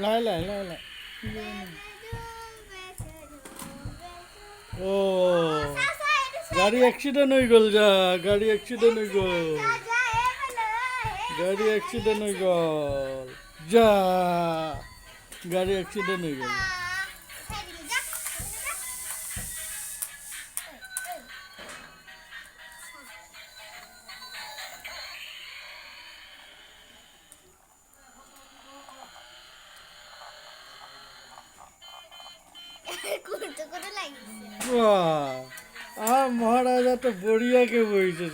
লাই লাই লাই লাই ও গাড়ি অ্যাক্সিডেন্ট হয়ে গেল যা গাড়ি অ্যাক্সিডেন্ট হয়ে গেল গাড়ি অ্যাক্সিডেন্ট হয়ে গেল যা গাড়ি অ্যাক্সিডেন্ট হয়ে গেল আর মহারাজা তো বড়িয়াকে বইছে